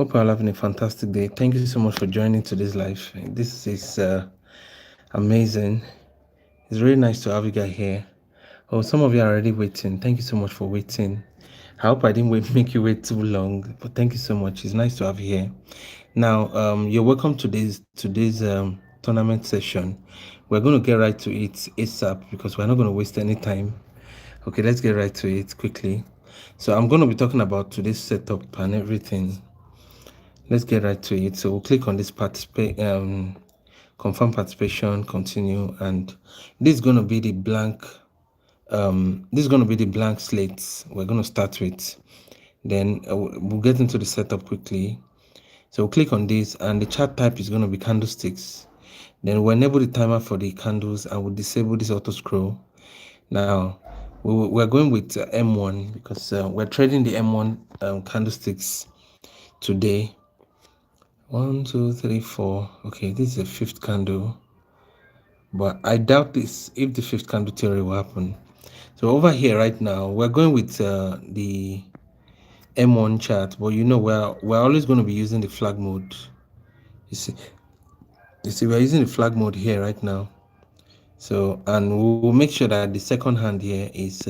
Hope you're having a fantastic day. Thank you so much for joining today's live. This is amazing. It's really nice to have you guys here. Oh, some of you are already waiting. Thank you so much for waiting. I hope I didn't make you wait too long, but thank you so much. It's nice to have you here. Now, you're welcome to today's tournament session. We're going to get right to it ASAP because we're not going to waste any time. Okay, let's get right to it quickly. So I'm going to be talking about today's setup and everything. Let's get right to it. So we'll click on this confirm participation, continue, and this is going to be the blank. This is going to be the blank slates we're going to start with. Then we'll get into the setup quickly. So we'll click on this, and the chart type is going to be candlesticks. Then we'll enable the timer for the candles, and we'll disable this auto scroll. Now we're going with M1 because we're trading the M1 candlesticks today. 1, 2, 3, 4. Okay, this is a fifth candle, but I doubt this if the fifth candle theory will happen. So over here right now, we're going with the M1 chart, but you know we're always going to be using the flag mode. You see, we're using the flag mode here right now. So, and we'll make sure that the second hand here is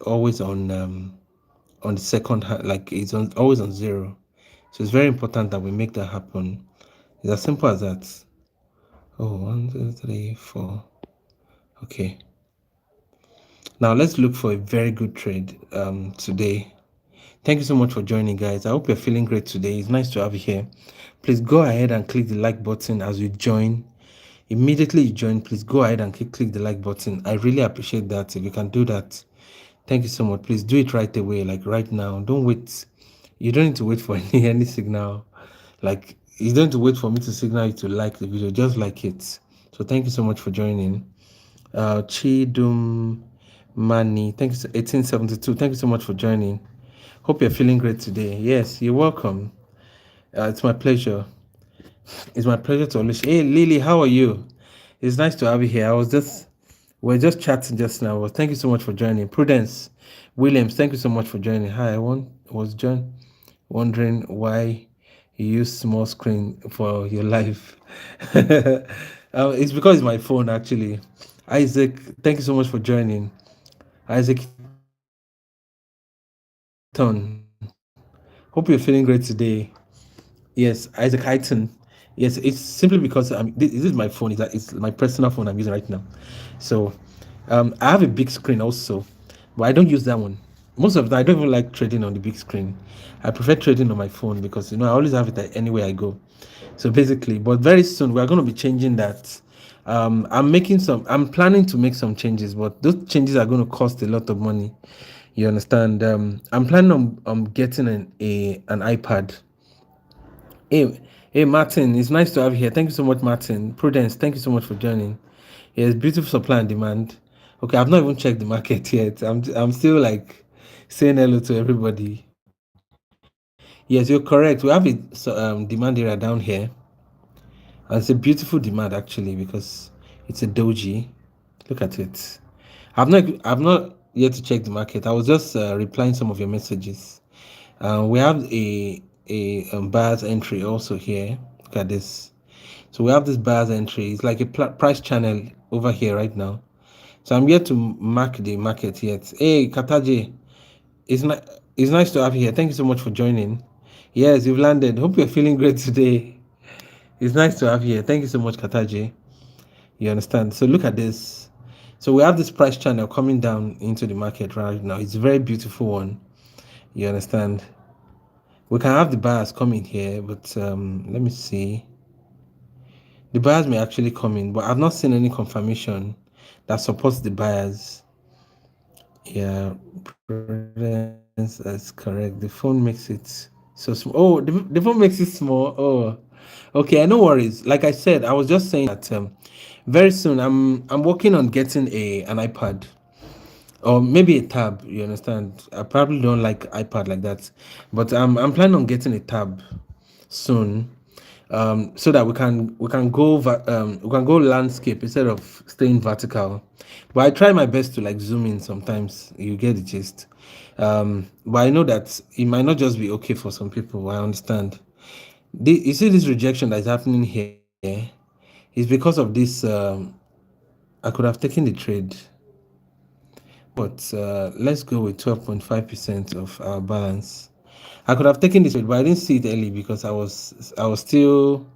always on the second hand, like it's always on 0. So it's very important that we make that happen. It's as simple as that. Oh, 1, 2, 3, 4. Okay. Now let's look for a very good trade today. Thank you so much for joining, guys. I hope you're feeling great today. It's nice to have you here. Please go ahead and click the like button as you join. Immediately you join, please go ahead and click the like button. I really appreciate that. If you can do that, thank you so much. Please do it right away, like right now. Don't wait. You don't need to wait for any signal. Like, you don't need to wait for me to signal you to like the video. Just like it. So thank you so much for joining. Chidum Mani, thank you. 1872, thank you so much for joining. Hope you're feeling great today. Yes, you're welcome. It's my pleasure. It's my pleasure to always. Hey, Lily, how are you? It's nice to have you here. We're just chatting just now. Well, thank you so much for joining. Prudence Williams, thank you so much for joining. Hi, I was John wondering why you use small screen for your live. It's because it's my phone actually. Isaac, thank you so much for joining. Isaac Ton, hope you're feeling great today. Yes, Isaac Highton. Yes, it's simply because this is my phone. It's my personal phone I'm using right now. So I have a big screen also, but I don't use that one. Most of the time, I don't even like trading on the big screen. I prefer trading on my phone because I always have it anywhere I go. So basically, but very soon we are going to be changing that. I'm planning to make some changes, but those changes are going to cost a lot of money. You understand? I'm planning on getting an iPad. Hey, Martin, it's nice to have you here. Thank you so much, Martin. Prudence, thank you so much for joining. Yes, beautiful supply and demand. Okay, I've not even checked the market yet. I'm still like saying hello to everybody. Yes, you're correct. We have a demand area down here, and it's a beautiful demand actually because it's a doji. Look at it. I've not yet to check the market. I was just replying some of your messages. We have a buyer's entry also here. Look at this. So we have this buyer's entry. It's like a price channel over here right now. So I'm yet to mark the market yet. Hey, Kataji, it's nice to have you here. Thank you so much for joining. Yes, you've landed. Hope you're feeling great today. It's nice to have you here. Thank you so much, Kataji. You understand? So look at this. So we have this price channel coming down into the market right now. It's a very beautiful one. You understand? We can have the buyers come in here, but let me see. The buyers may actually come in, but I've not seen any confirmation that supports the buyers. Yeah, that's correct. The phone makes it so small. Oh, the phone makes it small. Oh, okay. No worries. Like I said, I was just saying that very soon I'm working on getting an iPad or maybe a tab. You understand? I probably don't like iPad like that, but I'm planning on getting a tab soon, so that we can go landscape instead of staying vertical. But I try my best to like zoom in sometimes. You get the gist. But I know that it might not just be okay for some people. I understand. You see this rejection that is happening here is because of this. I could have taken the trade, but let's go with 12.5% of our balance. I could have taken this trade, but I didn't see it early because I was still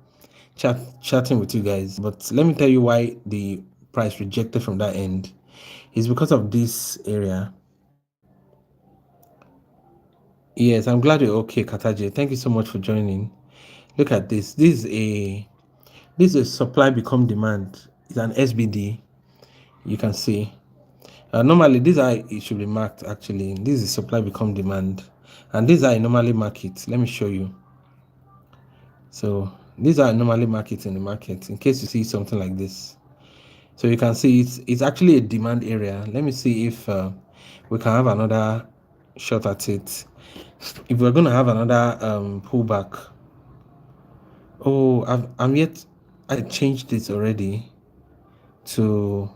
chatting with you guys. But let me tell you why the price rejected from that end. It's because of this area. Yes, I'm glad you're okay, Kataje. Thank you so much for joining. Look at this. This is supply become demand. It's an SBD. You can see. Normally, this is how it should be marked. Actually, this is supply become demand, and this is how I normally mark it. Let me show you. So these are normally mark it in the market in case you see something like this. So you can see it's actually a demand area. Let me see if we can have another shot at it. If we're going to have another pullback. Oh, I changed this already to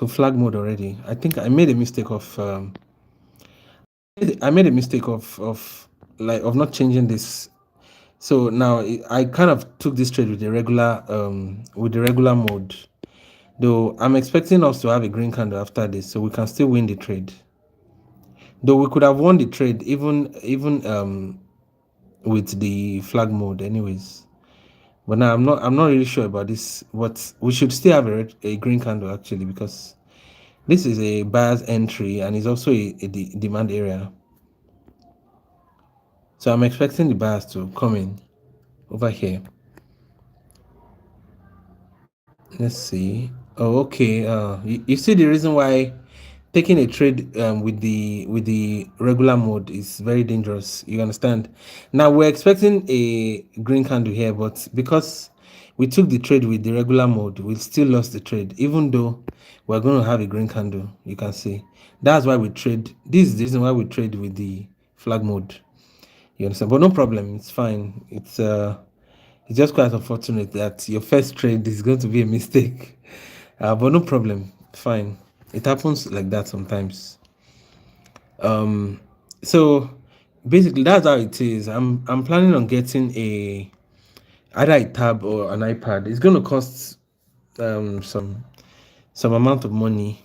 flag mode already. I think I made a mistake of I made a mistake of not changing this. So now I kind of took this trade with the regular mode. Though I'm expecting us to have a green candle after this, so we can still win the trade. Though we could have won the trade even with the flag mode, anyways. But now I'm not really sure about this. But we should still have a green candle actually because this is a buyer's entry and it's also a demand area. So I'm expecting the buyers to come in over here. Let's see. Oh, okay. You see the reason why taking a trade with the regular mode is very dangerous. You understand? Now we're expecting a green candle here, but because we took the trade with the regular mode, we still lost the trade, even though we're going to have a green candle. You can see. That's why we trade. This is the reason why we trade with the flag mode. You understand? But no problem. It's fine. It's just quite unfortunate that your first trade is going to be a mistake. But no problem. Fine. It happens like that sometimes. So basically that's how it is. I'm planning on getting either a tab or an iPad. It's going to cost some amount of money.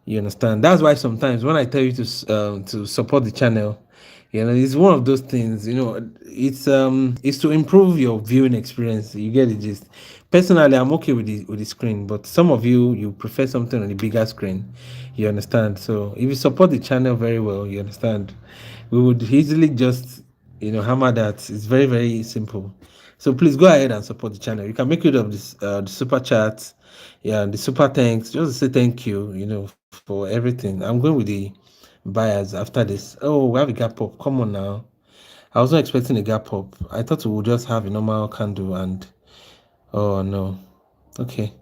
You understand? That's why sometimes when I tell you to support the channel, it's one of those things. It's to improve your viewing experience. You get the gist. Personally, I'm okay with the screen, but some of you prefer something on the bigger screen. You understand? So if you support the channel very well, you understand, we would easily just hammer that. It's very very simple. So please go ahead and support the channel. You can make use of this the super chat, the super thanks. Just to say thank you, for everything. I'm going with the buyers after this. Oh, we have a gap up. Come on now. I was not expecting a gap up. I thought we would just have a normal candle and oh no. Okay.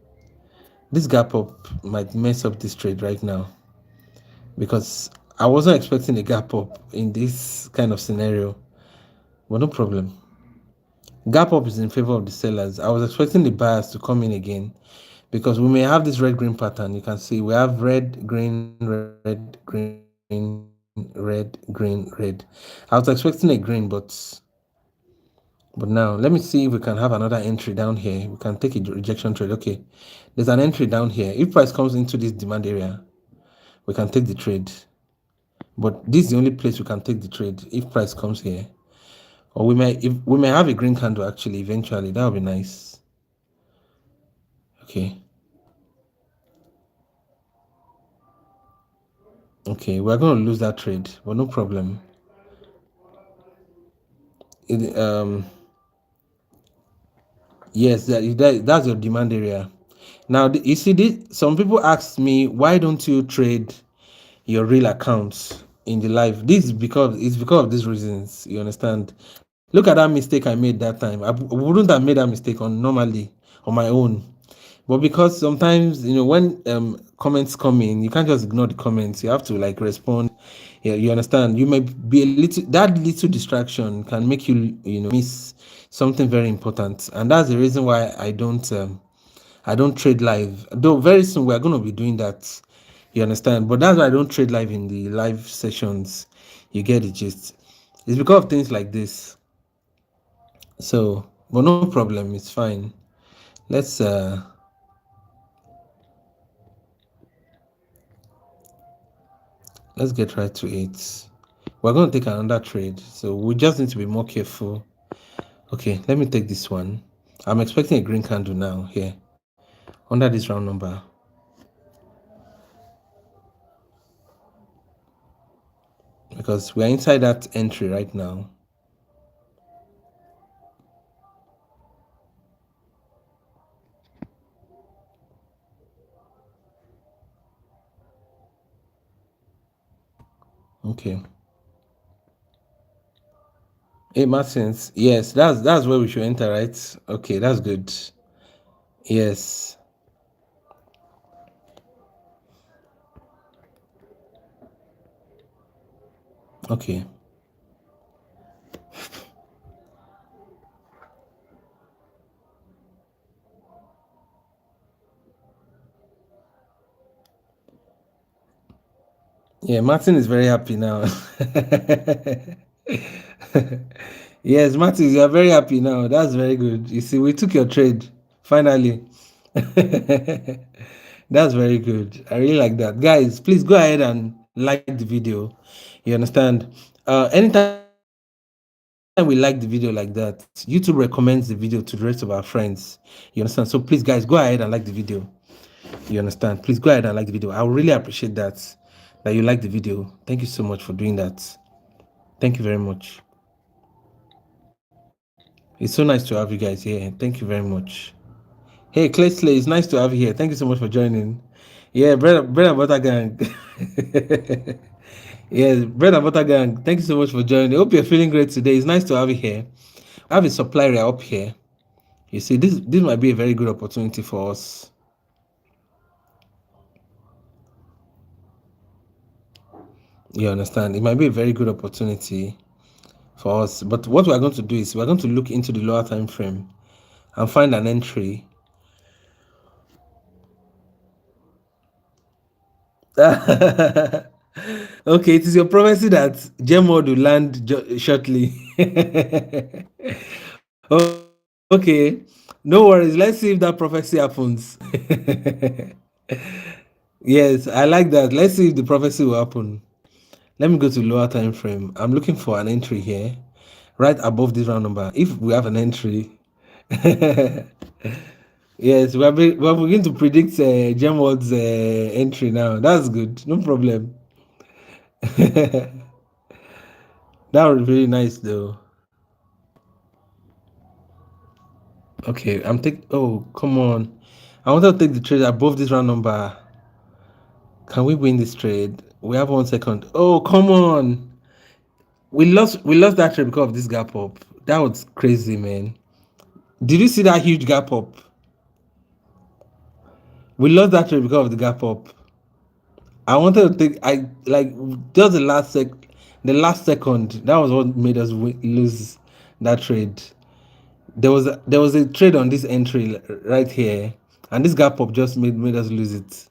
This gap up might mess up this trade right now because I wasn't expecting a gap up in this kind of scenario. But no problem. Gap up is in favor of the sellers. I was expecting the buyers to come in again because we may have this red green pattern. You can see we have red, green, red, green, red, green, red. I was expecting a green, but now let me see if we can have another entry down here. We can take a rejection trade. Okay, there's an entry down here. If price comes into this demand area, we can take the trade. But this is the only place we can take the trade if price comes here. Or we may have a green candle actually eventually. That would be nice. Okay. Okay, we're going to lose that trade, but no problem. Yes, that's your demand area. Now, you see, some people ask me, why don't you trade your real accounts in the live? This is because of these reasons. You understand? Look at that mistake I made that time. I wouldn't have made that mistake on my own. But because sometimes, when comments come in, you can't just ignore the comments. You have to respond. Yeah, you understand. You may be that little distraction can make you, miss something very important. And that's the reason why I don't trade live. Though very soon we are going to be doing that. You understand? But that's why I don't trade live in the live sessions. You get the gist. It's because of things like this. So, but no problem. It's fine. Let's let's get right to it. We're going to take another trade, so we just need to be more careful. Okay, let me take this one. I'm expecting a green candle now here under this round number. Because we're inside that entry right now. Okay. Hey Martins, yes, that's where we should enter, right? Okay, that's good. Yes. Okay. Yeah, Martin is very happy now. Yes, Martin, you are very happy now. That's very good. You see, we took your trade finally. That's very good. I really like that. Guys, please go ahead and like the video. You understand? Anytime we like the video like that, YouTube recommends the video to the rest of our friends. You understand? So please, guys, go ahead and like the video. You understand? Please go ahead and like the video. I would really appreciate that you like the video. Thank you so much for doing that. Thank you very much. It's so nice to have you guys here. Thank you very much. Hey, Clay, it's nice to have you here. Thank you so much for joining. Yeah, bread and butter gang. Yes, bread and butter gang. Thank you so much for joining. Hope you're feeling great today. It's nice to have you here. I have a supply area up here. You see, this might be a very good opportunity for us. You understand? It might be a very good opportunity for us. But what we're going to do is we're going to look into the lower time frame and find an entry. Okay, it is your prophecy that Gemod will land shortly. Okay, no worries. Let's see if that prophecy happens. Yes, I like that. Let's see if the prophecy will happen. Let me go to lower time frame. I'm looking for an entry here, right above this round number. If we have an entry, yes, we're beginning to predict Gemword's entry now. That's good. No problem. That was really nice though. Okay, I'm taking. Oh, come on! I want to take the trade above this round number. Can we win this trade? We have 1 second. Oh, come on! We lost that trade because of this gap up. That was crazy, man. Did you see that huge gap up? We lost that trade because of the gap up. I wanted to take. I like just the last second. That was what made us lose that trade. There was a trade on this entry right here, and this gap up just made us lose it.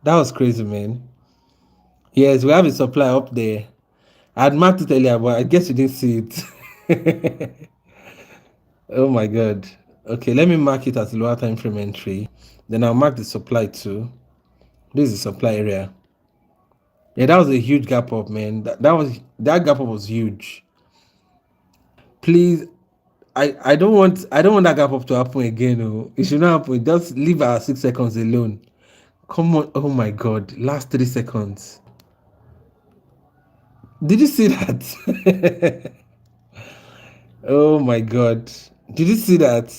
That was crazy, man. Yes, we have a supply up there. I had marked it earlier, but I guess you didn't see it. Oh my god. Okay, let me mark it as lower time frame entry. Then I'll mark the supply too. This is the supply area. Yeah, that was a huge gap up, man. That gap up was huge. Please, I don't want that gap up to happen again. Oh, it should not happen. Just leave our 6 seconds alone. Come on. Oh my god. Last 3 seconds. Did you see that? Oh my god. Did you see that?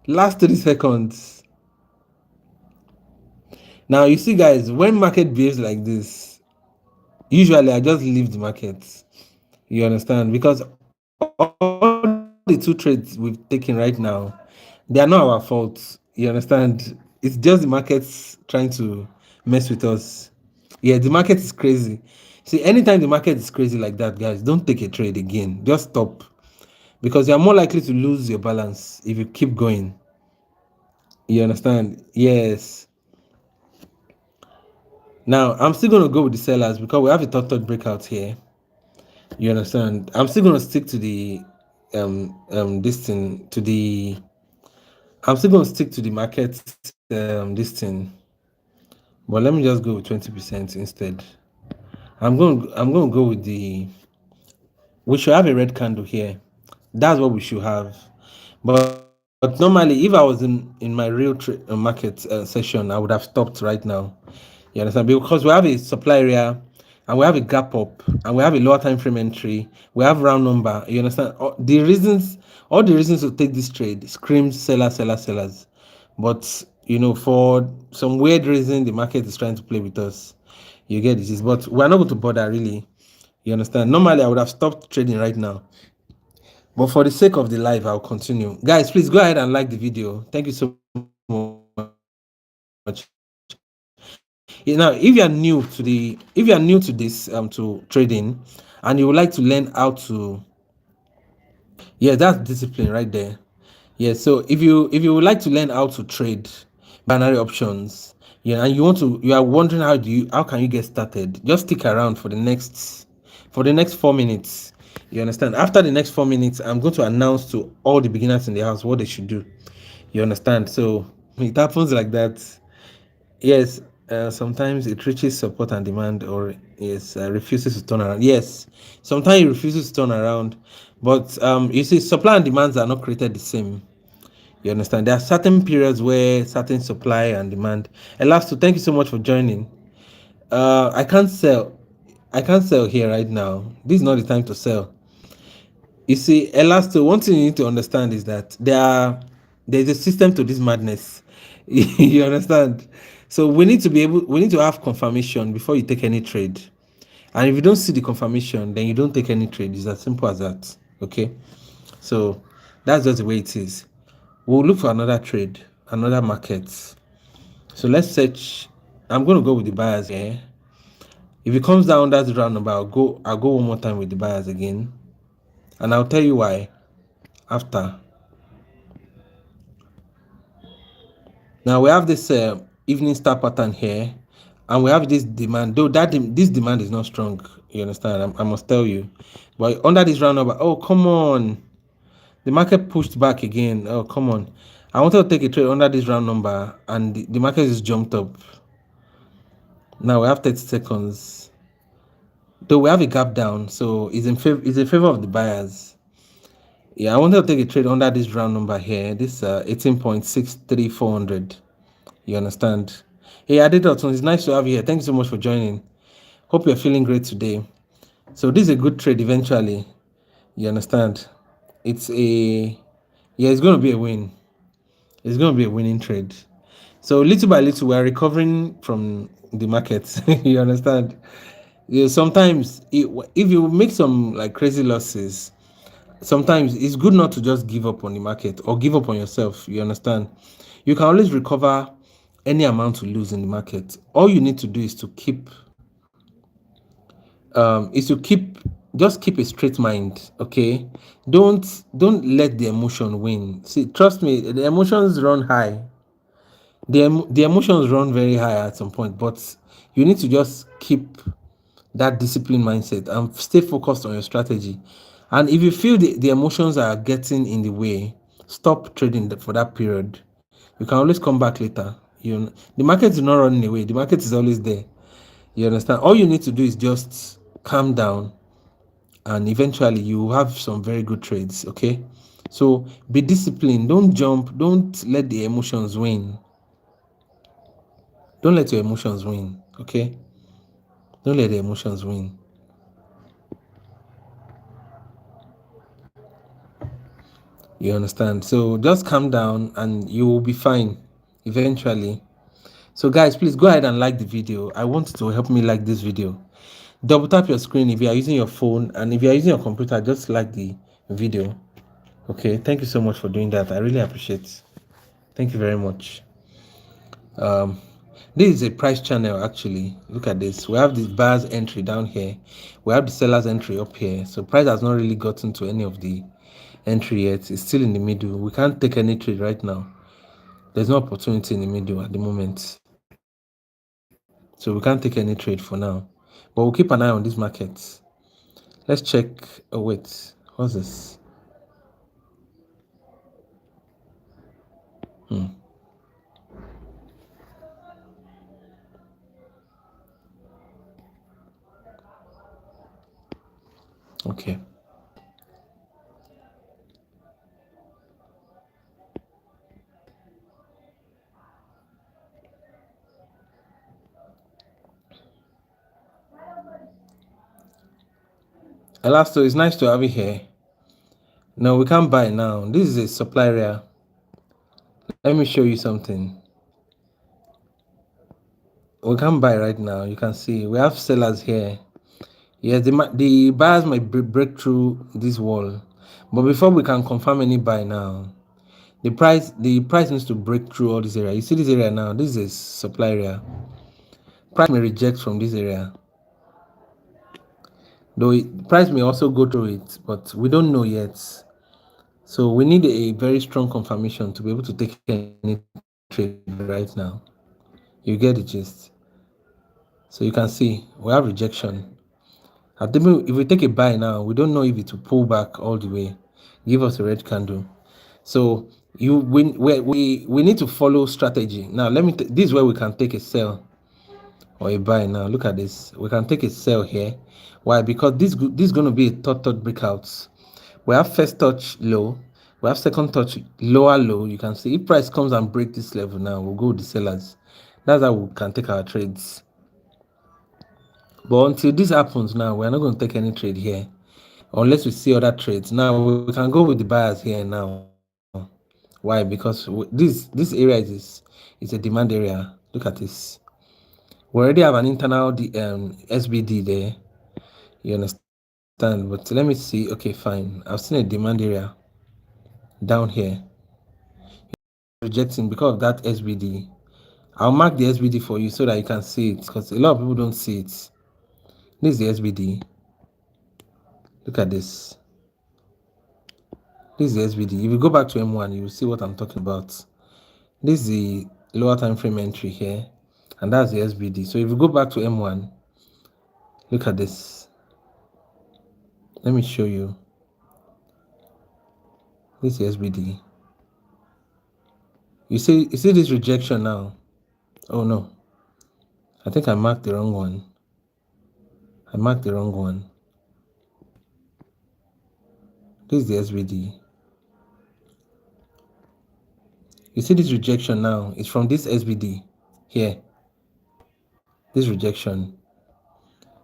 Last 3 seconds. Now you see, guys, when market behaves like this, usually I just leave the market. You understand? Because all the 2 trades we've taken right now, they are not our fault. You understand? It's just the market's trying to mess with us. Yeah, the market is crazy. See, anytime the market is crazy like that, guys, don't take a trade again. Just stop. Because you are more likely to lose your balance if you keep going. You understand? Yes. Now I'm still going to go with the sellers because we have a third breakout here. You understand? I'm still going to stick to the this thing to the. I'm still going to stick to the market this thing, but let me just go with 20% instead. I'm going to go with the. We should have a red candle here. That's what we should have. But normally, if I was in my real market session, I would have stopped right now. You understand? Because we have a supply area, and we have a gap up, and we have a lower time frame entry. We have round number. You understand? All the reasons to take this trade screams sellers, sellers, sellers. But for some weird reason, the market is trying to play with us. You get this, but we're not going to bother really. You understand? Normally, I would have stopped trading right now. But for the sake of the live, I'll continue. Guys, please go ahead and like the video. Thank you so much. Now, if you are new to this to trading, and you would like to learn how to, yeah, that's discipline right there. Yeah, so if you would like to learn how to trade binary options, yeah, and you are wondering how can you get started, just stick around for the next 4 minutes. You understand? After the next 4 minutes, I'm going to announce to all the beginners in the house what they should do. You understand? So it happens like that. Yes, sometimes it reaches support and demand, or yes, refuses to turn around. Yes, sometimes it refuses to turn around, but you see, supply and demands are not created the same. You understand? There are certain periods where certain supply and demand. Elasto, thank you so much for joining. I can't sell. I can't sell here right now. This is not the time to sell. You see, Elasto, one thing you need to understand is that there's a system to this madness. You understand? So we need to have confirmation before you take any trade. And if you don't see the confirmation, then you don't take any trade. It's as simple as that. Okay. So that's just the way it is. We'll look for another trade, another market. So let's search. I'm going to go with the buyers here. If it comes down that round number, I'll go one more time with the buyers again. And I'll tell you why after. Now we have this evening star pattern here, and we have this demand. Though this demand is not strong, you understand? I must tell you. But under this round number, oh come on, the market pushed back again. Oh come on, I wanted to take a trade under this round number, and the market just jumped up. Now we have 30 seconds. Though we have a gap down, so it's in favor of the buyers. Yeah, I wanted to take a trade under this round number here. This 18.63400. You understand? Hey, Adedoton, it's nice to have you here. Thank you so much for joining. Hope you're feeling great today. So this is a good trade eventually. You understand? It's going to be a win. It's going to be a winning trade. So little by little, we are recovering from the market. You understand? Sometimes if you make some like crazy losses, sometimes it's good not to just give up on the market or give up on yourself. You understand? You can always recover any amount to lose in the market. All you need to do is to keep just keep a straight mind. Okay, don't let the emotion win. See, trust me, the emotions run high. The emotions run very high at some point, but you need to just keep that disciplined mindset and stay focused on your strategy. And if you feel the emotions are getting in the way, stop trading for that period. You can always come back later. The market is not running away. The market is always there. You understand? All you need to do is just calm down, and eventually you will have some very good trades. Okay, so be disciplined. Don't jump. Don't let the emotions win. Don't let your emotions win. Okay, don't let the emotions win. You understand? So just calm down and you will be fine eventually. So guys, please go ahead and like the video. I want you to help me like this video. Double tap your screen if you are using your phone, and if you are using your computer, just like the video. Okay, thank you so much for doing that. I really appreciate it. Thank you very much. This is a price channel actually. Look at this. We have the buyer's entry down here. We have the seller's entry up here. So price has not really gotten to any of the entry yet. It's still in the middle. We can't take any trade right now. There's no opportunity in the middle at the moment. So So we can't take any trade for now, but we'll keep an eye on these markets. Let's check. Oh wait, what's this? Okay. Elasto, it's nice to have you here. No, we can't buy now. This is a supply area. Let me show you something. We can't buy right now. You can see we have sellers here. Yes, the buyers might break through this wall, but before we can confirm any buy now, the price needs to break through all this area. You see this area now. This is a supply area. Price may reject from this area, though price may also go through it, but we don't know yet. So we need a very strong confirmation to be able to take any trade right now. You get the gist. So you can see we have rejection. If we take a buy now, we don't know if it will pull back all the way, give us a red candle. So we need to follow strategy. Now this is where we can take a sell or a buy. Now look at this. We can take a sell here. Why? Because this is going to be a third breakout. We have first touch low. We have second touch lower low. You can see if price comes and break this level now, we'll go with the sellers. That's how we can take our trades. But until this happens now, we're not going to take any trade here unless we see other trades. Now we can go with the buyers here now. Why? Because this area is a demand area. Look at this. We already have an internal SBD there. You understand? But let me see. Okay, fine. I've seen a demand area down here. Rejecting because of that SBD. I'll mark the SBD for you so that you can see it, because a lot of people don't see it. This is the SBD. Look at this. This is the SBD. If you go back to M1, you will see what I'm talking about. This is the lower time frame entry here, and that's the SBD. So if you go back to M1, look at this. Let me show you. This is the SBD. You see this rejection now. Oh no, I think I marked the wrong one. This is the SBD. You see this rejection now. It's from this SBD here. This rejection.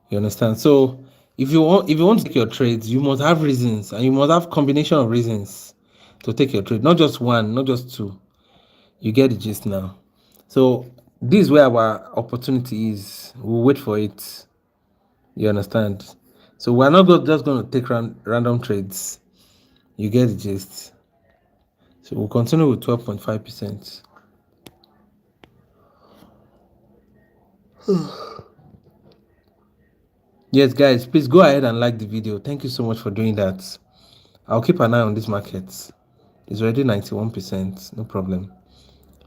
You understand? So if you want to take your trades, you must have reasons, and you must have combination of reasons to take your trade. Not just one, not just two. You get the gist now. So this is where our opportunity is. We'll wait for it. You understand? So we're not just going to take random trades. You get the gist. So we'll continue with 12.5%. Yes, guys, please go ahead and like the video. Thank you so much for doing that. I'll keep an eye on this market. It's already 91%. No problem.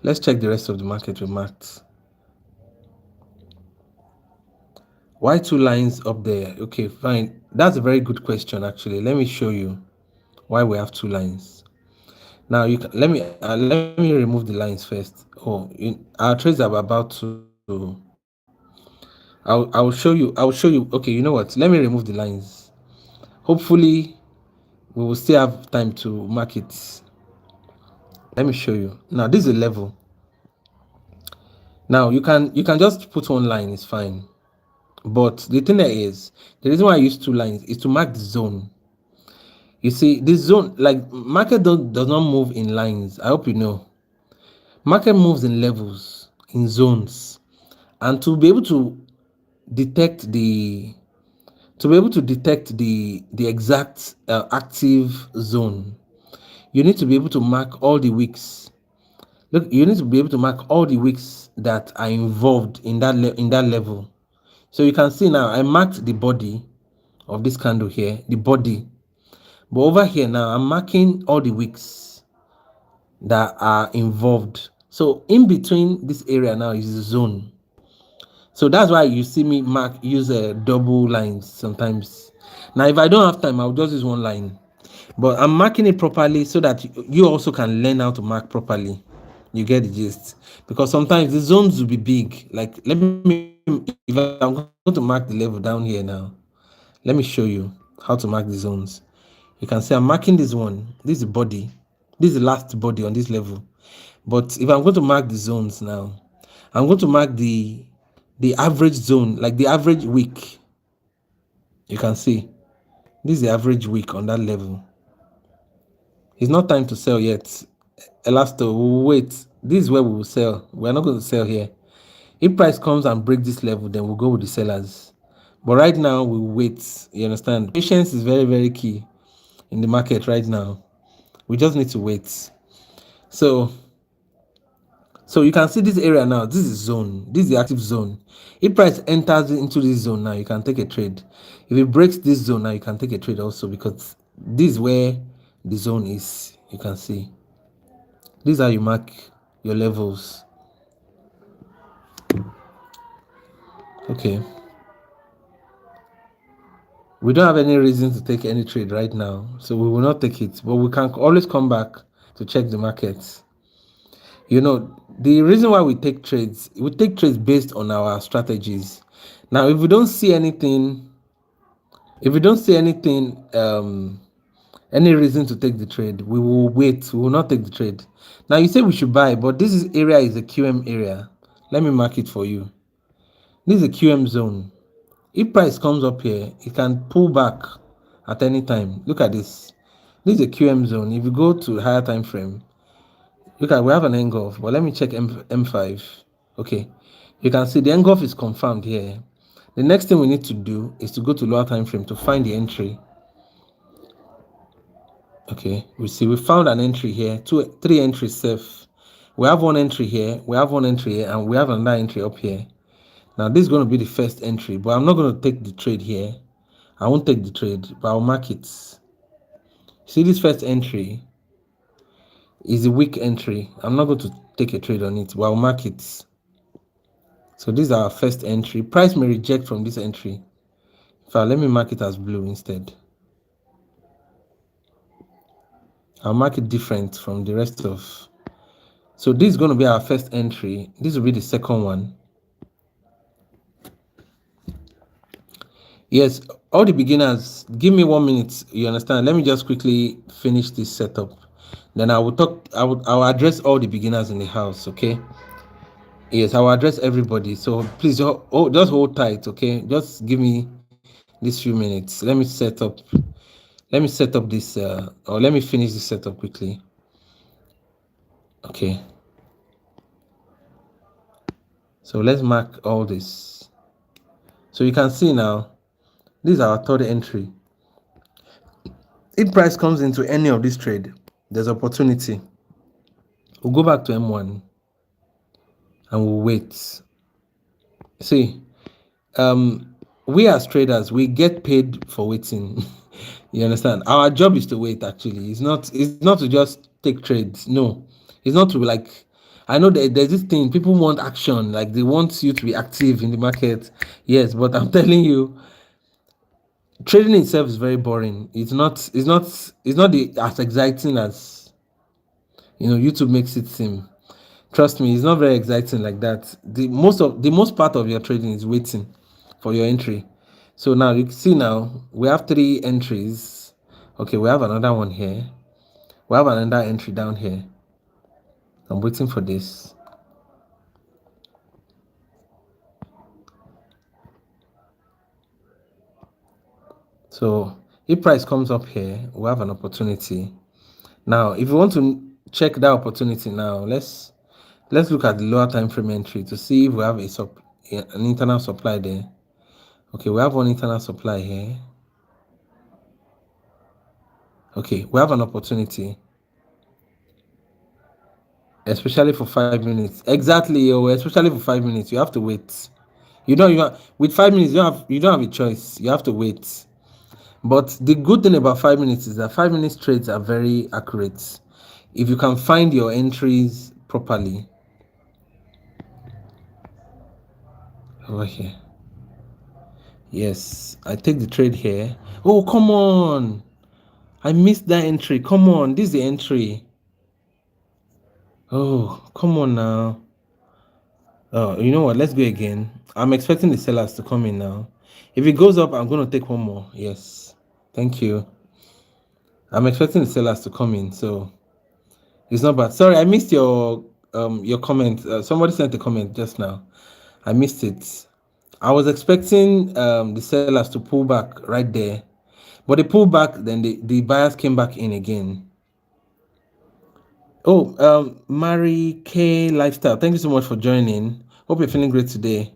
Let's check the rest of the market we marked. Why two lines up there? Okay, fine. That's a very good question, actually. Let me show you why we have two lines. Now you can let me remove the lines first. Our trades are about to. I'll show you. Okay, you know what? Let me remove the lines. Hopefully, we will still have time to mark it. Let me show you. Now this is a level. Now you can just put one line. It's fine. But the thing there is, the reason why I use two lines is to mark the zone. You see, this zone, like market does not move in lines. I hope you know. Market moves in levels, in zones, and to be able to detect the exact active zone, you need to be able to mark all the wicks. Look, you need to be able to mark all the wicks that are involved in that level. So you can see now I marked the body of this candle here, the body. But over here now, I'm marking all the wicks that are involved. So in between this area now is the zone. So that's why you see me use double lines sometimes. Now, if I don't have time, I'll just use one line. But I'm marking it properly so that you also can learn how to mark properly. You get the gist. Because sometimes the zones will be big. Like, if I'm going to mark the level down here now, let me show you how to mark the zones. You can see I'm marking this one. This is the body. This is the last body on this level. But if I'm going to mark the zones now, I'm going to mark the average zone, like the average week. You can see this is the average week on that level. It's not time to sell yet. Elasto, we'll wait. This is where we will sell. We're not going to sell here. If price comes and break this level, then we'll go with the sellers. But right now, we'll wait. You understand? Patience is very, very key in the market right now. We just need to wait. So you can see this area now. This is zone. This is the active zone. If price enters into this zone now, you can take a trade. If it breaks this zone now, you can take a trade also, because this is where the zone is. You can see. This is how you mark your levels. Okay. We don't have any reason to take any trade right now, so we will not take it. But we can always come back to check the markets. You know, the reason why we take trades based on our strategies. Now, if we don't see anything, any reason to take the trade, we will wait. We will not take the trade. Now, you say we should buy, but this area is a QM area. Let me mark it for you. This is a QM zone. If price comes up here, it can pull back at any time. Look at this. This is a QM zone. If you go to higher time frame, look at, we have an engulf, but let me check M5. Okay, you can see the engulf is confirmed here. The next thing we need to do is to go to lower time frame to find the entry. Okay, we found an entry here, three entries safe. We have one entry here, we have one entry here, and we have another entry up here. Now this is going to be the first entry, but I'm not going to take the trade here. I won't take the trade, but I'll mark it. See, this first entry is a weak entry. I'm not going to take a trade on it, but I'll mark it. So this is our first entry. Price may reject from this entry. In fact, let me mark it as blue instead. I'll mark it different from the rest of. So this is going to be our first entry. This will be the second one. Yes, all the beginners, give me 1 minute. You understand? Let me just quickly finish this setup. Then I will talk. I'll address all the beginners in the house. Okay. Yes, I will address everybody. So please, just hold tight. Okay. Just give me these few minutes. Let me set up. This. Or let me finish this setup quickly. Okay. So let's mark all this. So you can see now. This is our third entry. If price comes into any of this trade, there's opportunity. We'll go back to M1 and we'll wait. See, we as traders, we get paid for waiting. You understand? Our job is to wait. Actually, it's not to just take trades. No, it's not to like. I know that there's this thing, people want action, like they want you to be active in the market. Yes, but I'm telling you, trading itself is very boring. It's not as exciting as YouTube makes it seem. Trust me, it's not very exciting like that. The most part of your trading is waiting for your entry. So now you can see now we have 3 entries. Okay, we have another one here. We have another entry down here. I'm waiting for this. So if price comes up here, we have an opportunity. Now, if you want to check that opportunity now, let's look at the lower time frame entry to see if we have an internal supply there. Okay, we have one internal supply here. Okay, we have an opportunity, especially for 5 minutes. Exactly, especially for 5 minutes, you have to wait. With 5 minutes, you don't have a choice. You have to wait. But the good thing about 5 minutes is that 5 minutes trades are very accurate. If you can find your entries properly. over here. Yes, I take the trade here. Oh, come on. I missed that entry. Come on, this is the entry. Oh, come on now. Oh, you know what? Let's go again. I'm expecting the sellers to come in now. If it goes up, I'm going to take one more. Yes. Thank you. I'm expecting the sellers to come in, so it's not bad. Sorry, I missed your comment. Somebody sent a comment just now. I missed it. I was expecting the sellers to pull back right there, but they pulled back. Then the buyers came back in again. Oh, Mary K Lifestyle. Thank you so much for joining. Hope you're feeling great today.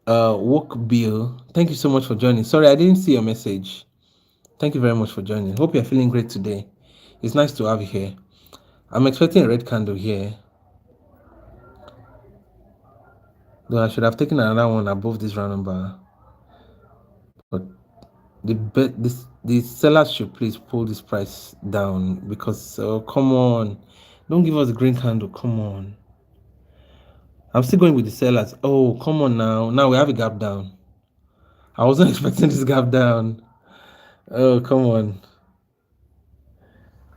Work Bill. Thank you so much for joining. Sorry, I didn't see your message. Thank you very much for joining. Hope you're feeling great today. It's nice to have you here. I'm expecting a red candle here. Though I should have taken another one above this round number. But the sellers should please pull this price down because come on. Don't give us a green candle. Come on. I'm still going with the sellers. Oh, come on now. Now we have a gap down. I wasn't expecting this gap down. Oh, come on.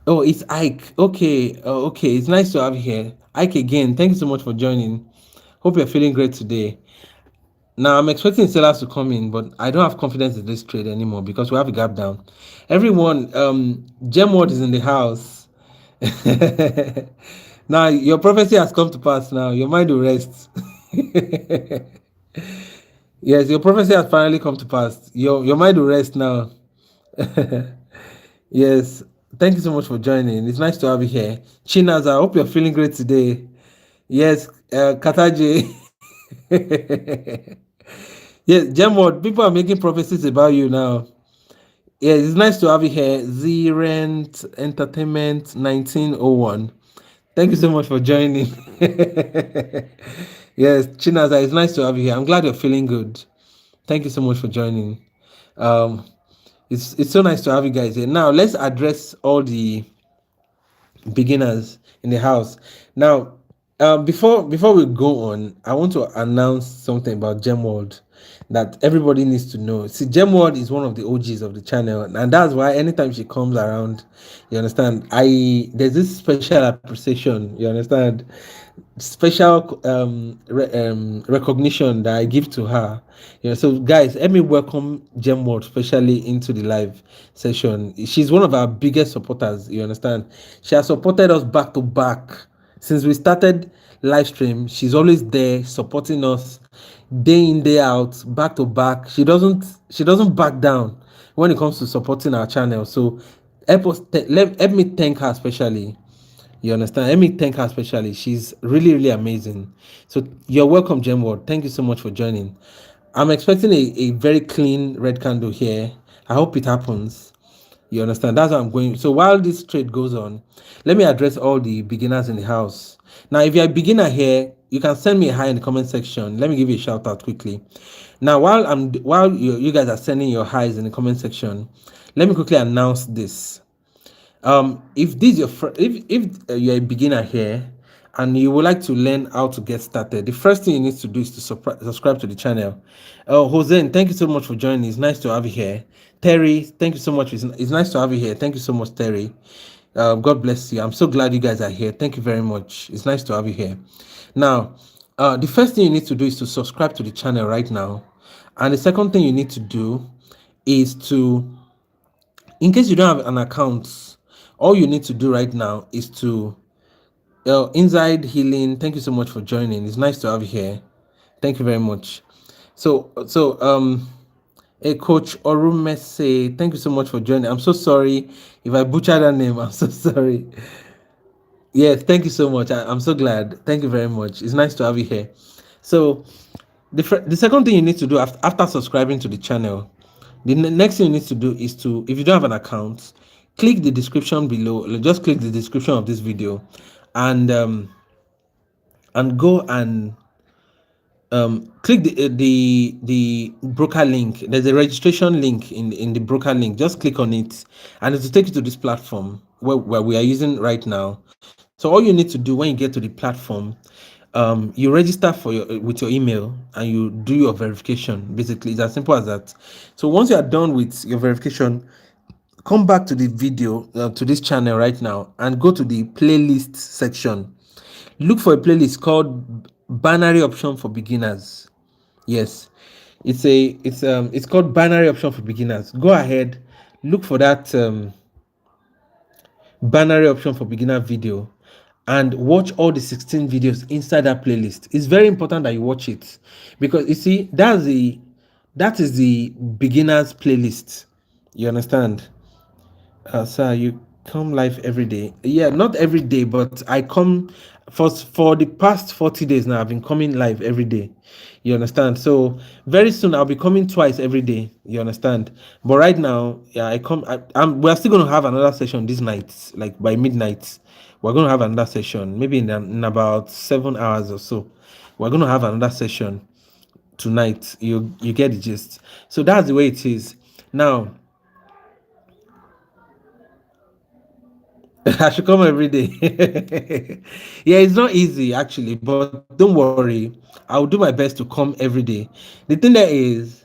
Oh, it's Ike. Okay. Okay. It's nice to have you here. Ike again. Thank you so much for joining. Hope you're feeling great today. Now I'm expecting sellers to come in, but I don't have confidence in this trade anymore because we have a gap down. Everyone, Gemword is in the house. Now your prophecy has come to pass. Now your mind will rest. Yes, your prophecy has finally come to pass. Your mind will rest now. Yes, thank you so much for joining. It's nice to have you here. Chinas, I hope you're feeling great today. Yes, Kataji. Yes, Gemword, people are making prophecies about you now. Yes, it's nice to have you here. Z Rent Entertainment 1901. Thank you so much for joining. Yes, Chinaza, it's nice to have you here. I'm glad you're feeling good. Thank you so much for joining. It's so nice to have you guys here. Now let's address all the beginners in the house. Now, before we go on, I want to announce something about Gemworld that everybody needs to know. See, Gemworld is one of the OGs of the channel, and that's why anytime she comes around, you understand, there's this special appreciation, you understand, special recognition that I give to her. You know, so guys, let me welcome Gemworld especially into the live session. She's one of our biggest supporters, you understand. She has supported us back to back since we started live stream. She's always there supporting us day in day out, back to back. She doesn't back down when it comes to supporting our channel. So help me thank her especially. You understand? Let me thank her especially. She's really, really amazing. So you're welcome, Gemward. Thank you so much for joining. I'm expecting a very clean red candle here. I hope it happens. You understand? That's how I'm going. So while this trade goes on, let me address all the beginners in the house. Now, if you're a beginner here, you can send me a hi in the comment section. Let me give you a shout out quickly. Now, while you guys are sending your highs in the comment section, let me quickly announce this. If this is your if you're a beginner here and you would like to learn how to get started, the first thing you need to do is to subscribe to the channel. Jose, thank you so much for joining. It's nice to have you here. Terry, thank you so much. It's nice to have you here. Thank you so much, Terry. God bless you. I'm so glad you guys are here. Thank you very much. It's nice to have you here. Now, the first thing you need to do is to subscribe to the channel right now. And the second thing you need to do is to, in case you don't have an account, all you need to do right now is to Inside Healing. Thank you so much for joining. It's nice to have you here. Thank you very much. So a coach Orumese, thank you so much for joining. I'm so sorry if I butchered that name. I'm so sorry. Yes, thank you so much. I'm so glad. Thank you very much. It's nice to have you here. So the second thing you need to do after subscribing to the channel, the next thing you need to do is to, if you don't have an account, click the description below. Just click the description of this video and go and click the broker link. There's a registration link in the broker link. Just click on it and it will take you to this platform where we are using right now. So all you need to do when you get to the platform, you register for your with your email and you do your verification. Basically, it's as simple as that. So once you are done with your verification, come back to the video, to this channel right now, and go to the playlist section. Look for a playlist called binary option for beginners. Yes, it's called binary option for beginners. Go ahead, look for that binary option for beginner video, and watch all the 16 videos inside that playlist. It's very important that you watch it, because you see, that is the beginners playlist. You understand? Sir, you come live every day. Yeah, not every day, but I come for the past 40 days now. I've been coming live every day. You understand? So very soon I'll be coming twice every day. You understand? But right now, yeah, we're still gonna have another session this night, like by midnight. We're gonna have another session, maybe in about 7 hours or so. We're gonna have another session tonight. You get the gist. So that's the way it is. Now, I should come every day. Yeah, it's not easy actually, but don't worry. I'll do my best to come every day. The thing there is,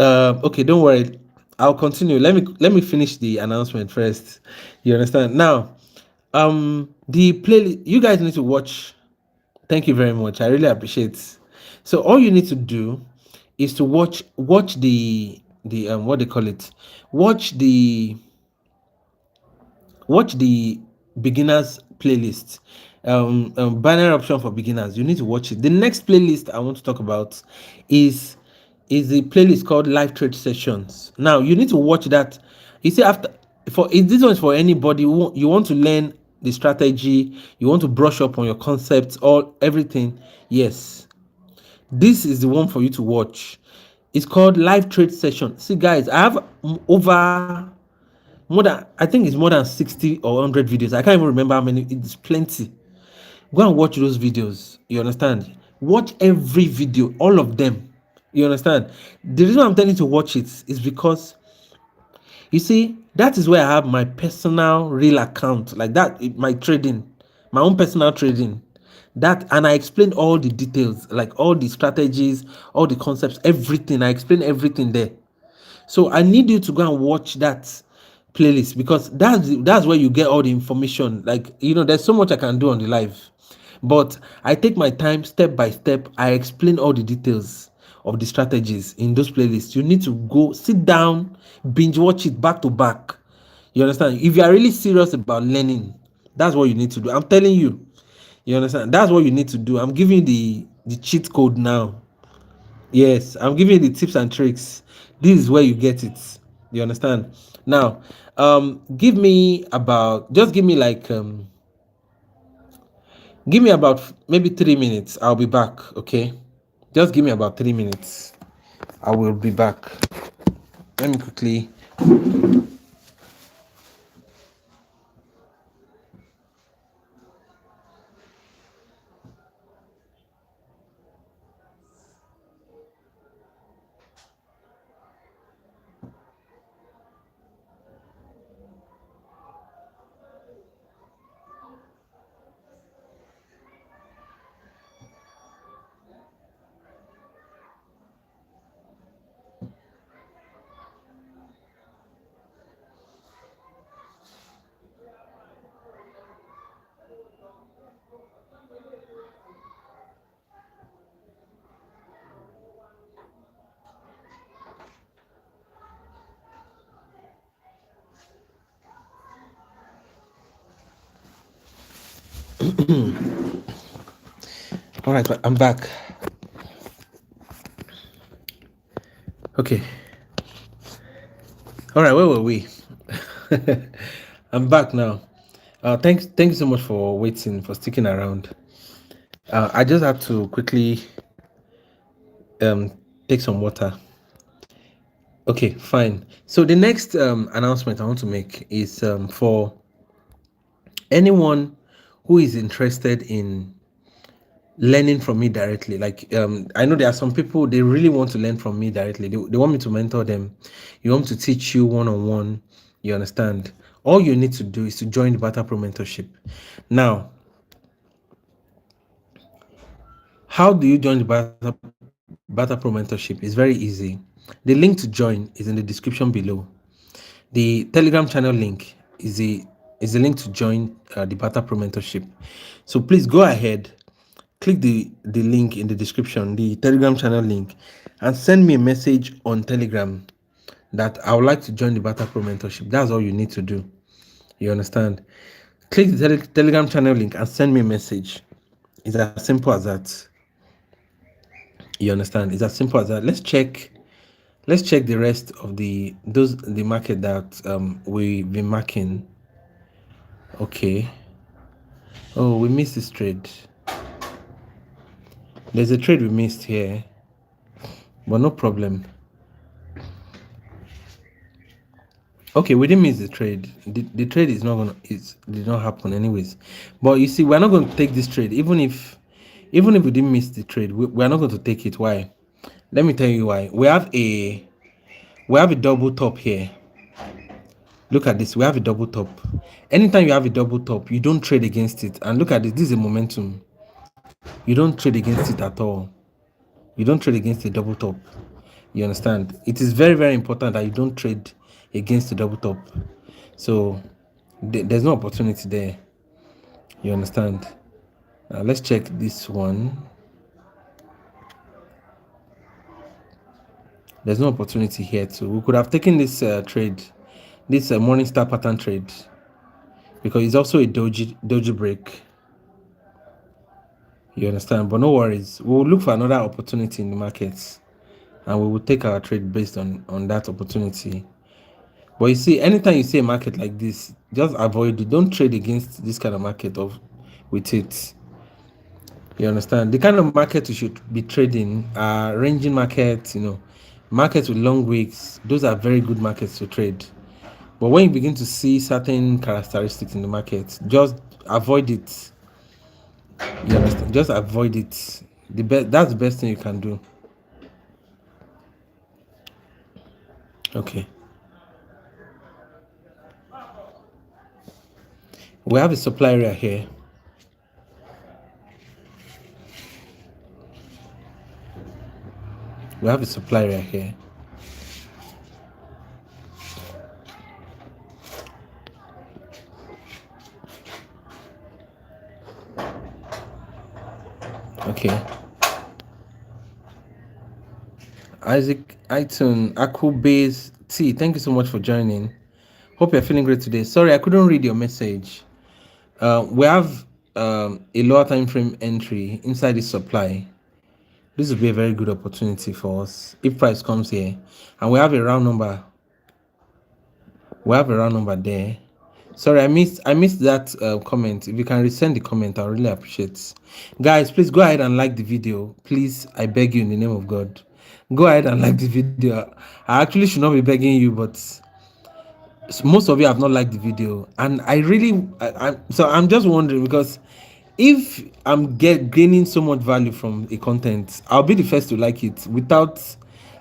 okay, don't worry. I'll continue. Let me finish the announcement first. You understand? Now, the playlist you guys need to watch. Thank you very much. I really appreciate. So all you need to do is to watch the what they call it. Watch the watch the beginners playlist, binary option for beginners. You need to watch it. The next playlist I want to talk about is the playlist called live trade sessions. Now you need to watch that. You see, after this one is for anybody who you want to learn the strategy, you want to brush up on your concepts, all everything. Yes, this is the one for you to watch. It's called live trade session. See guys, I have over more than, I think it's more than 60 or 100 videos. I can't even remember how many. It's plenty. Go and watch those videos. You understand? Watch every video, all of them. You understand? The reason I'm telling you to watch it is because you see, that is where I have my personal real account, like that, my trading, my own personal trading. That, and I explain all the details, like all the strategies, all the concepts, everything. I explain everything there. So I need you to go and watch that playlist, because that's where you get all the information. Like, there's so much I can do on the live, but I take my time step by step. I explain all the details of the strategies in those playlists. You need to go sit down, binge watch it back to back. You understand? If you are really serious about learning, that's what you need to do. I'm telling you. You understand? That's what you need to do. I'm giving you the cheat code now. Yes, I'm giving you the tips and tricks. This is where you get it. You understand? Now, give me like give me about maybe 3 minutes. I'll be back. Okay, just give me about 3 minutes. I will be back. Let me quickly. All right, I'm back. Okay. All right, where were we? I'm back now. Thank you so much for waiting, for sticking around. I just have to quickly take some water. Okay, fine. So the next announcement I want to make is for anyone who is interested in learning from me directly. Like, I know there are some people, they really want to learn from me directly. They want me to mentor them. You want me to teach you one-on-one. You understand? All you need to do is to join the Barter-Pro mentorship. Now, How do you join the Barter-Pro mentorship? It's very easy. The link to join is in the description below. The Telegram channel link is the link to join the Barter-Pro mentorship. So please go ahead, click the link in the description, the Telegram channel link, and send me a message on Telegram that I would like to join the Barter-Pro mentorship. That's all you need to do. You understand? Click the Telegram channel link and send me a message. It's as simple as that. You understand? It's as simple as that. Let's check the rest of the market that we've been marking. Okay. Oh, we missed this trade. There's a trade we missed here, but no problem. Okay, we didn't miss the trade. The trade is not gonna did not happen anyways. But you see, we're not going to take this trade, even if we didn't miss the trade. We're not going to take it. Why? Let me tell you why. We have a double top here. Look at this. We have a double top. Anytime you have a double top, you don't trade against it. And look at this. This is a momentum. You don't trade against it at all. You don't trade against a double top. You understand? It is very, very important that you don't trade against the double top. So there's no opportunity there. You understand? Let's check this one. There's no opportunity here too. We could have taken this trade, this Morningstar pattern trade, because it's also a doji break. You understand? But no worries. We'll look for another opportunity in the markets, and we will take our trade based on that opportunity. But you see, anytime you see a market like this, just avoid it. Don't trade against this kind of market with it. You understand? The kind of market you should be trading are ranging markets, markets with long wicks. Those are very good markets to trade. But when you begin to see certain characteristics in the market, just avoid it. You understand? Just avoid it. That's the best thing you can do. Okay. We have a supply area here. We have a supply area here. Okay. Isaac Aiton Akubase T, thank you so much for joining. Hope you're feeling great today. Sorry, I couldn't read your message. We have a lower time frame entry inside this supply. This will be a very good opportunity for us if price comes here, and we have a round number. We have a round number there. Sorry, I missed that comment. If you can resend the comment, I really appreciate it. Guys, please go ahead and like the video. Please, I beg you in the name of God. Go ahead and like the video. I actually should not be begging you, but most of you have not liked the video, and I'm just wondering, because if I'm gaining so much value from a content, I'll be the first to like it without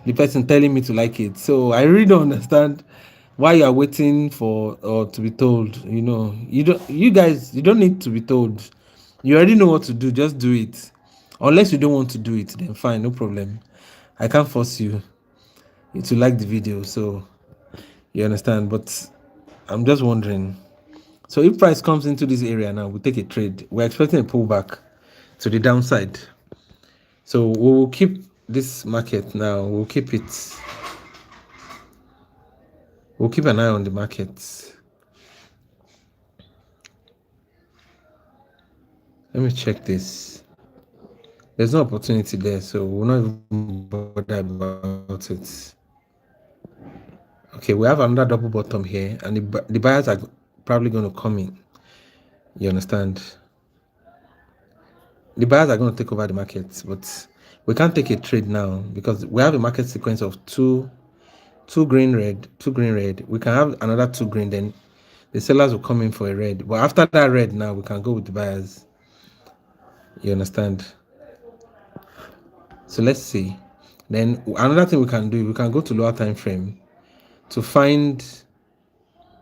the person telling me to like it. So I really don't understand why you are waiting for or to be told. You guys don't need to be told. You already know what to do. Just do it. Unless you don't want to do it, then fine, no problem. I can't force you to like the video. So you understand? But I'm just wondering. So if price comes into this area now, we take a trade. We're expecting a pullback to the downside. So we will keep this market now. We'll keep it. We'll keep an eye on the market. Let me check this. There's no opportunity there, so we'll not even bother about it. Okay, we have another double bottom here, and the buyers are probably going to come in. You understand? The buyers are going to take over the market, but we can't take a trade now because we have a market sequence of two green, red, two green, red. We can have another two green, then the sellers will come in for a red. But after that red, now we can go with the buyers. You understand? So let's see. Then another thing we can do, we can go to lower time frame to find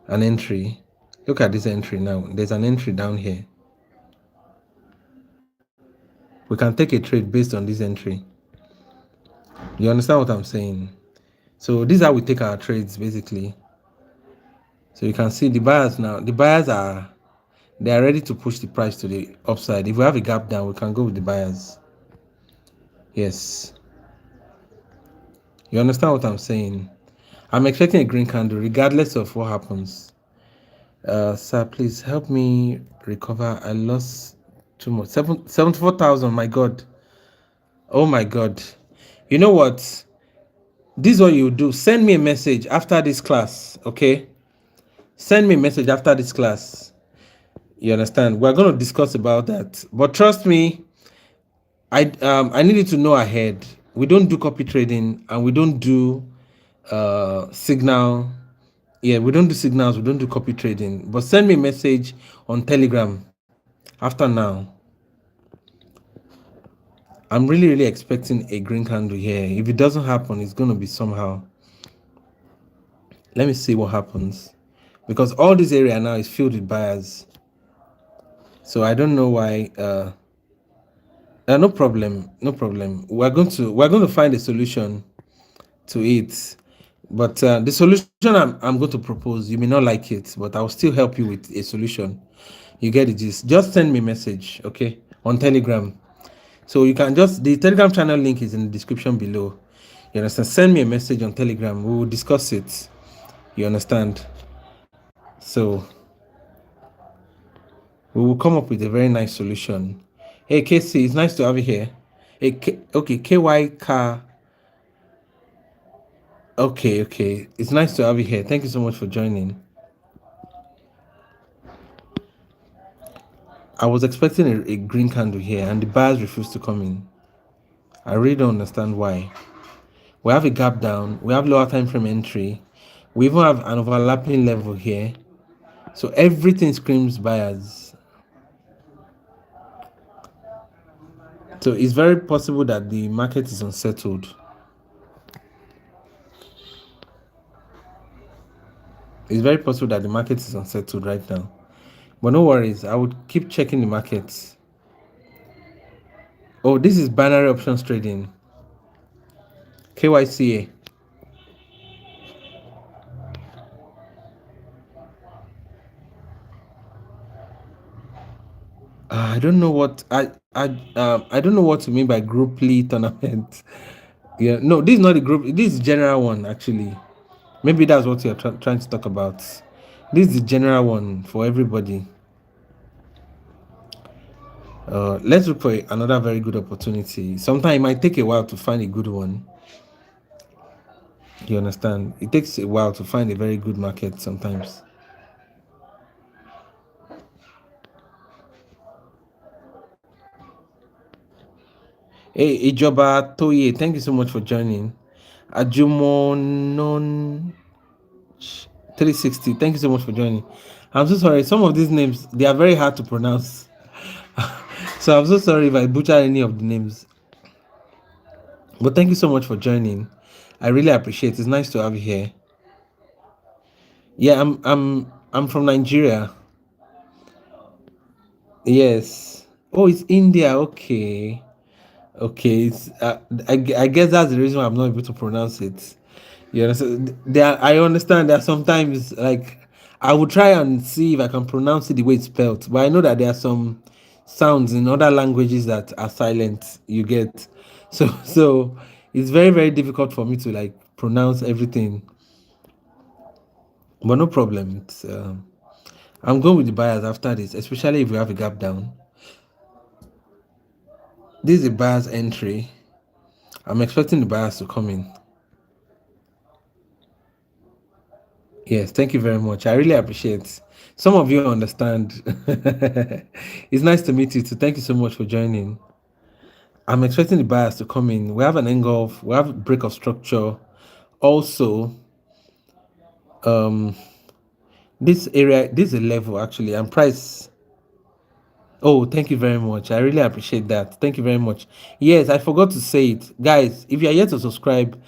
an entry. Look at this entry now. There's an entry down here. we can take a trade based on this entry. You understand what I'm saying? So this is how we take our trades basically. So you can see the buyers now. The buyers they are ready to push the price to the upside. If we have a gap down, we can go with the buyers. Yes. You understand what I'm saying? I'm expecting a green candle regardless of what happens. Sir, please help me recover. I lost too much. 74,000. My God. Oh my God. You know what? This is what you do. Send me a message after this class. Okay? Send me a message after this class. You understand? We're going to discuss about that. But trust me, I needed to know ahead. We don't do copy trading and we don't do signal. Yeah, we don't do signals, we don't do copy trading. But send me a message on Telegram after now. I'm really expecting a green candle here. If it doesn't happen, it's going to be somehow. Let me see what happens. Because all this area now is filled with buyers. So I don't know why. No problem. We're going to find a solution to it. But the solution I'm going to propose, you may not like it, but I'll still help you with a solution. You get it? Just send me a message, okay, on Telegram. So you can the Telegram channel link is in the description below. You understand? Send me a message on Telegram. We will discuss it. You understand? So we will come up with a very nice solution. Hey, KC, it's nice to have you here. Hey, okay, KY car. Okay. It's nice to have you here. Thank you so much for joining. I was expecting a green candle here, and the buyers refused to come in. I really don't understand why. We have a gap down. We have lower time frame entry. We even have an overlapping level here. So everything screams buyers. So it's very possible that the market is unsettled. It's very possible that the market is unsettled right now. But no worries. I would keep checking the markets. Oh, this is binary options trading. KYCA. I don't know what I don't know what to mean by group lead tournament. Yeah, no, this is not the group. This is general one actually. Maybe that's what you're trying to talk about. This is the general one for everybody. Let's look for another very good opportunity. Sometimes it might take a while to find a good one. You understand? It takes a while to find a very good market sometimes. Hey, Ijoba Toye, thank you so much for joining. Ajumonon 360, thank you so much for joining. I'm so sorry. Some of these names, they are very hard to pronounce. So I'm so sorry if I butcher any of the names. But thank you so much for joining. I really appreciate it. It's nice to have you here. Yeah, I'm from Nigeria. Yes. Oh, it's India. Okay. It's I guess that's the reason why I'm not able to pronounce it. You understand? I understand that sometimes like I will try and see if I can pronounce it the way it's spelled, but I know that there are some sounds in other languages that are silent. You get so it's very difficult for me to like pronounce everything. But no problem. I'm going with the buyers after this, especially if we have a gap down. This is a buyer's entry. I'm expecting the buyers to come in. Yes, thank you very much. I really appreciate. Some of you understand. It's nice to meet you too. Thank you so much for joining. I'm expecting the buyers to come in. We have an engulf. We have a break of structure. Also, this area, this is a level actually, and price. Oh, thank you very much. I really appreciate that. Thank you very much. Yes, I forgot to say it. Guys, if you are yet to subscribe,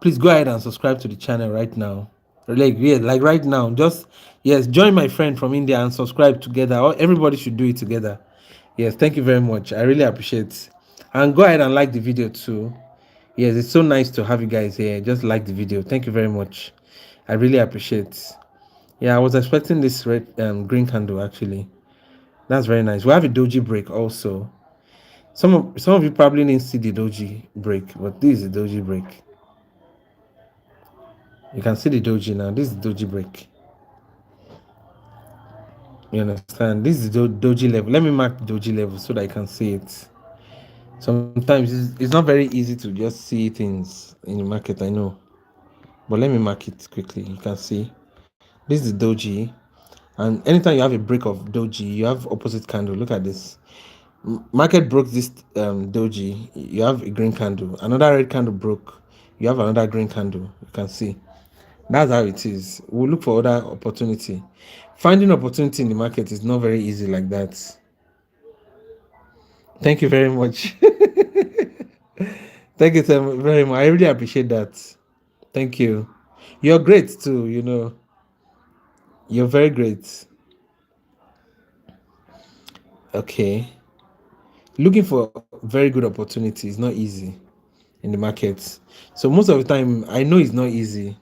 please go ahead and subscribe to the channel right now. Like right now. Just, yes, join my friend from India and subscribe together. Everybody should do it together. Yes, thank you very much. I really appreciate. And go ahead and like the video too. Yes, it's so nice to have you guys here. Just like the video. Thank you very much. I really appreciate. Yeah, I was expecting this red green candle actually. That's very nice. We have a doji break also. Some of you probably didn't see the doji break, but this is the doji break. You can see the doji now. This is the doji break. You understand? This is the doji level. Let me mark the doji level so that I can see it. Sometimes it's not very easy to just see things in the market, I know. But let me mark it quickly. You can see this is the doji. And anytime you have a break of doji, you have opposite candle. Look at this. Market broke this doji. You have a green candle. Another red candle broke. You have another green candle. You can see. That's how it is. We'll look for other opportunity. Finding opportunity in the market is not very easy like that. Thank you very much. Thank you so very much. I really appreciate that. Thank you. You're great too, You're very great. Okay. Looking for very good opportunity is not easy in the market. So most of the time, I know it's not easy.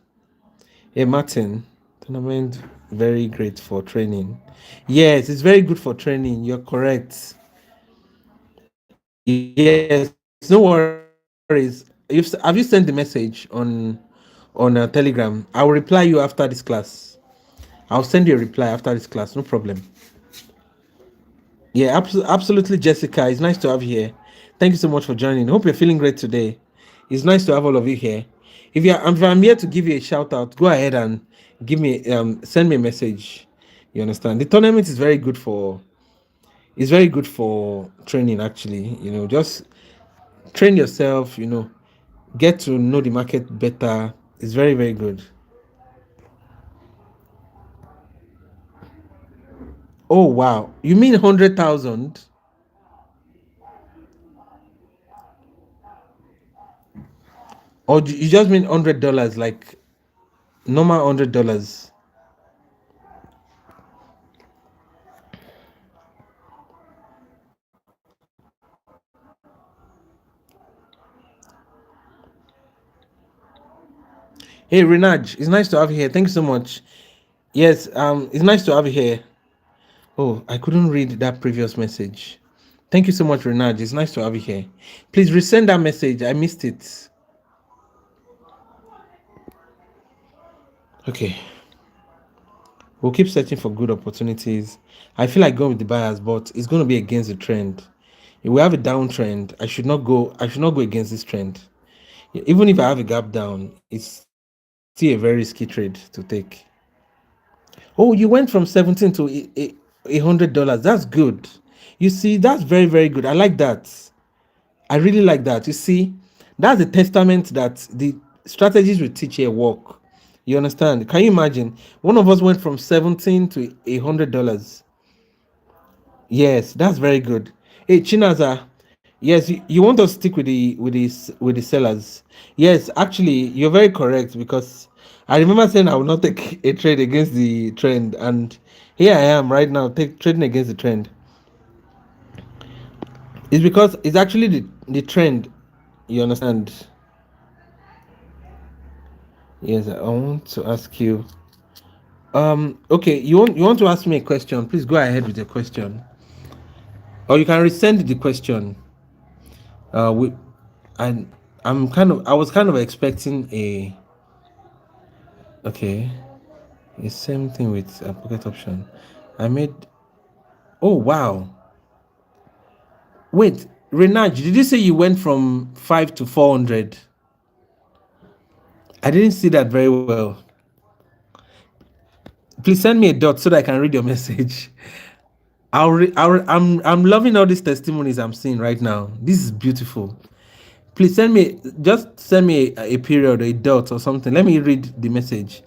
Hey, Martin, tournament very great for training. Yes, it's very good for training. You're correct. Yes, no worries. Have you sent the message on Telegram? I will reply you after this class. I'll send you a reply after this class. No problem. Yeah, absolutely, Jessica. It's nice to have you here. Thank you so much for joining. Hope you're feeling great today. It's nice to have all of you here. If I'm here to give you a shout out, go ahead and give me send me a message. You understand? The tournament is very good for training actually. Just train yourself, get to know the market better. It's very, very good. Oh wow. You mean 100,000? Or you just mean $100, like normal $100? Hey Renaj, it's nice to have you here. Thank you so much. Yes, it's nice to have you here. Oh, I couldn't read that previous message. Thank you so much, Renaj. It's nice to have you here. Please resend that message. I missed it. Okay. We'll keep searching for good opportunities. I feel like going with the buyers, but it's going to be against the trend. If we have a downtrend, I should not go against this trend. Even if I have a gap down, it's still a very risky trade to take. Oh, you went from 17 to $100. That's good. You see, that's very, very good. I like that. I really like that. You see, that's a testament that the strategies we teach here work. You understand? Can you imagine? One of us went from 17 to $100. Yes, that's very good. Hey, Chinaza. Yes, you want to stick with the sellers. Yes, actually, you're very correct because I remember saying I will not take a trade against the trend, and here I am right now trading against the trend. It's because it's actually the trend. You understand? Yes, I want to ask you. Okay, you want to ask me a question? Please go ahead with your question, or you can resend the question. We, and I was kind of expecting a. Okay, the same thing with a pocket option. I made. Oh wow! Wait, Renaj, did you say you went from 5 to 400? I didn't see that very well. Please send me a dot so that I can read your message. I'm loving all these testimonies I'm seeing right now. This is beautiful. Please send me a period, a dot or something. Let me read the message.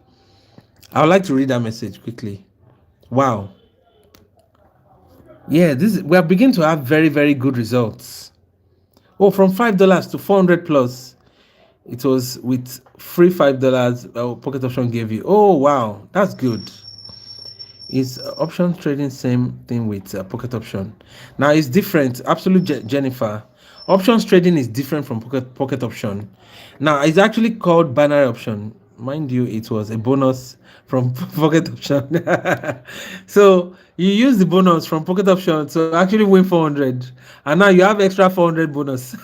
I would like to read that message quickly. Wow. Yeah, we are beginning to have very, very good results. Oh, from $5 to 400 plus. It was with free $5 pocket option gave you. Oh wow, that's good. Is option trading same thing with pocket option? Now it's different. Absolute Jennifer. Options trading is different from pocket option. Now it's actually called binary option. Mind you, it was a bonus from pocket option. So you use the bonus from pocket option to actually win 400, and now you have extra 400 bonus.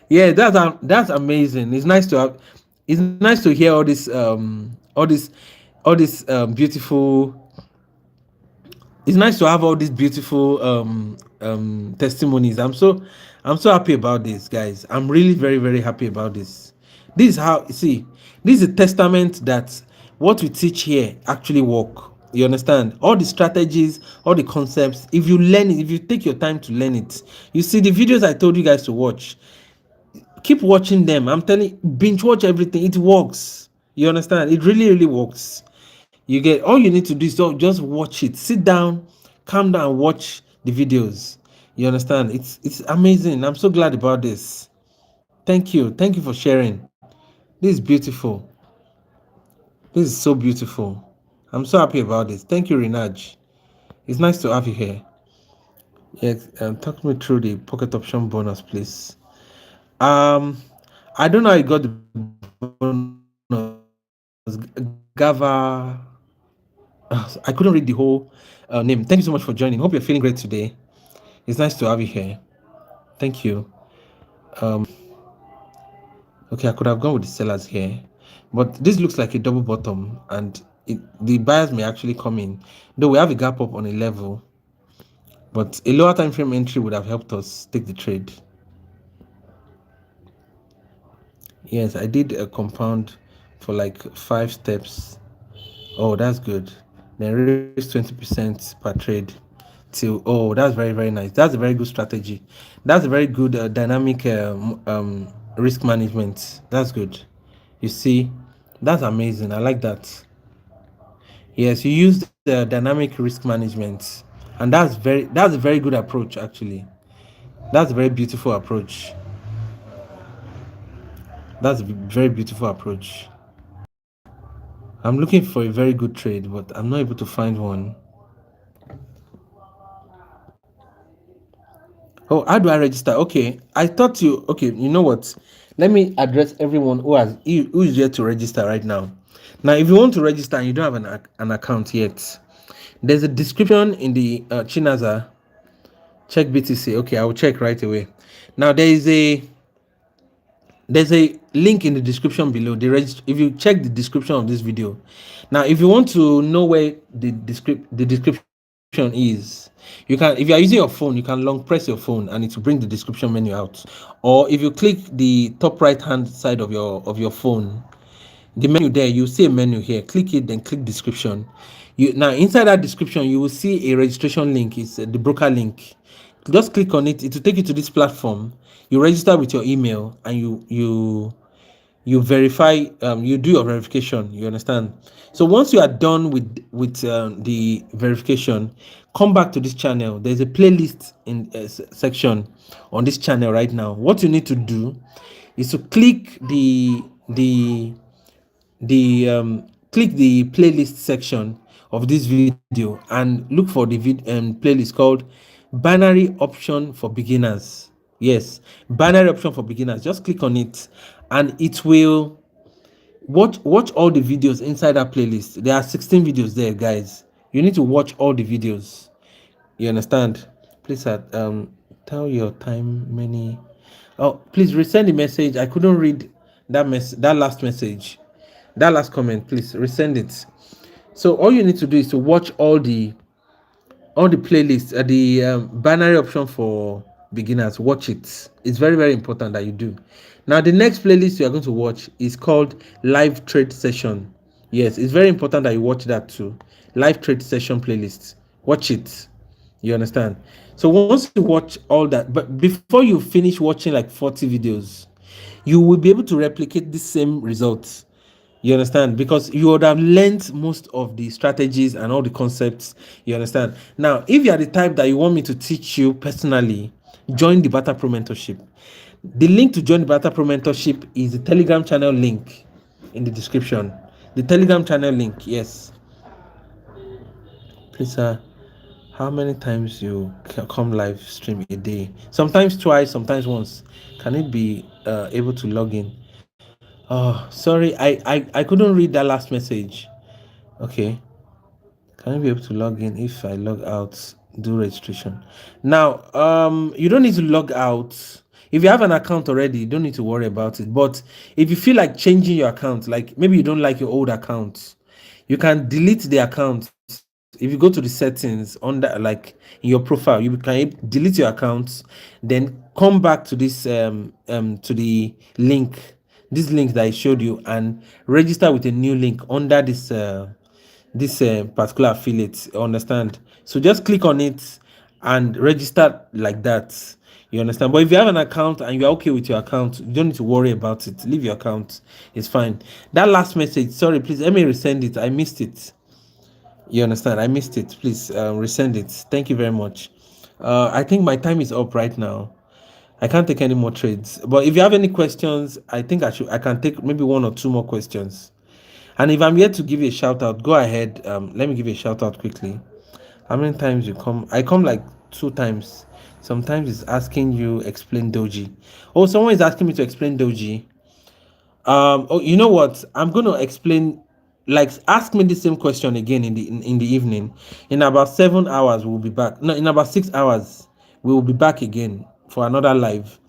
Yeah, that's amazing. It's nice to have. It's nice to hear all this beautiful. It's nice to have all these beautiful testimonies. I'm so happy about this, guys. I'm really very happy about this. This is how, see, this is a testament that what we teach here actually work. You understand? All the strategies, all the concepts, if you learn it, if you take your time to learn it, you see the videos I told you guys to watch, keep watching them. I'm telling you, binge watch everything. It works. You understand? It really works. You get, all you need to do is just watch it. Sit down, calm down, watch the videos. You understand? It's amazing. I'm so glad about this. Thank you. Thank you for sharing. This is beautiful. This is so beautiful. I'm so happy about this. Thank you, Rinaj. It's nice to have you here. Yes, talk me through the pocket option bonus, please. Um, I don't know how you got the bonus. Gava. I couldn't read the whole name. Thank you so much for joining. Hope you're feeling great today. It's nice to have you here. Thank you. Okay, I could have gone with the sellers here, but this looks like a double bottom, and the buyers may actually come in. Though we have a gap up on a level, but a lower time frame entry would have helped us take the trade. Yes, I did a compound for like 5 steps. Oh, that's good. Then raise 20% per trade till, oh, that's very nice. That's a very good strategy. That's a very good dynamic risk management. That's good. You see, that's amazing. I like that. Yes, you use the dynamic risk management, and that's a very good approach actually. That's a very beautiful approach. That's a very beautiful approach. I'm looking for a very good trade, but I'm not able to find one. Oh, how do I register? Okay, I thought you. Okay, you know what? Let me address everyone who is here to register right now. Now, if you want to register and you don't have an account yet, there's a description in the Chinaza. Check BTC. Okay, I will check right away. Now there's a link in the description below. If you check the description of this video, now if you want to know where the description is, you can, if you are using your phone, you can long press your phone and it will bring the description menu out. Or if you click the top right hand side of your phone, the menu there, you see a menu here, click it, then click description. Now inside that description you will see a registration link. It's the broker link. Just click on it. It will take you to this platform. You register with your email and you verify, you do your verification. You understand? So once you are done with the verification, come back to this channel. There's a playlist in section on this channel right now. What you need to do is to click click the playlist section of this video and look for the playlist called binary option for beginners. Yes, binary option for beginners. Just click on it and it will watch all the videos inside that playlist. There are 16 videos there, guys. You need to watch all the videos. You understand? Please tell your time many. Oh, please resend the message. I couldn't read that last message. That last comment, please resend it. So all you need to do is to watch all the playlists, the binary option for beginners. Watch it. It's very important that you do. Now the next playlist you are going to watch is called live trade session. Yes, it's very important that you watch that too. Live trade session playlist. Watch it. You understand? So once you watch all that, but before you finish watching like 40 videos, you will be able to replicate the same results. You understand? Because you would have learned most of the strategies and all the concepts. You understand? Now, if you are the type that you want me to teach you personally, join the Barter-Pro mentorship. The link to join the Barter-Pro mentorship is the Telegram channel link in the description. The Telegram channel link, yes. Please, sir, how many times you come live stream a day? Sometimes twice, sometimes once. Can it be able to log in? Oh, sorry, I couldn't read that last message. Okay. Can I be able to log in if I log out, do registration? Now, you don't need to log out. If you have an account already, you don't need to worry about it. But if you feel like changing your account, like maybe you don't like your old account, you can delete the account. If you go to the settings under, like in your profile, you can delete your account, then come back to this to the link, this link that I showed you, and register with a new link under this particular affiliate. You understand? So just click on it and register like that. You understand? But if you have an account and you're okay with your account, you don't need to worry about it. Leave your account. It's fine. That last message, sorry, please let me resend it. I missed it. You understand? I missed it. Please resend it. Thank you very much. I think my time is up right now. I can't take any more trades. But if you have any questions, I think I can take maybe one or two more questions. And if I'm yet to give you a shout out, go ahead. Let me give you a shout out quickly. How many times you come? I come like 2 times. Sometimes it's asking you explain doji. Oh, someone is asking me to explain doji. Oh, you know what? I'm gonna explain. Like, ask me the same question again in the evening. In about 7 hours, we'll be back. No, in about 6 hours, we will be back again for another live.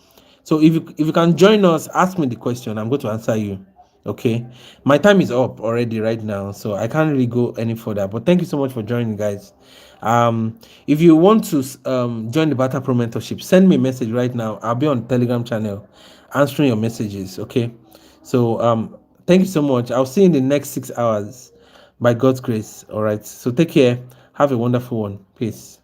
So if you can join us, ask me the question. I'm going to answer you. Okay. My time is up already right now, so I can't really go any further. But thank you so much for joining, guys. If you want to join the Barter-Pro mentorship, send me a message right now. I'll be on the Telegram channel answering your messages. Okay. So thank you so much. I'll see you in the next 6 hours by God's grace. All right. So take care. Have a wonderful one. Peace.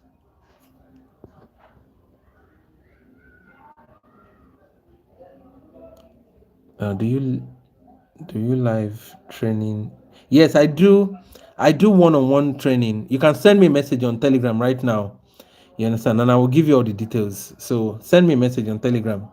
Do you live training? Yes, I do. I do one-on-one training. You can send me a message on Telegram right now. You understand? And I will give you all the details. So send me a message on Telegram.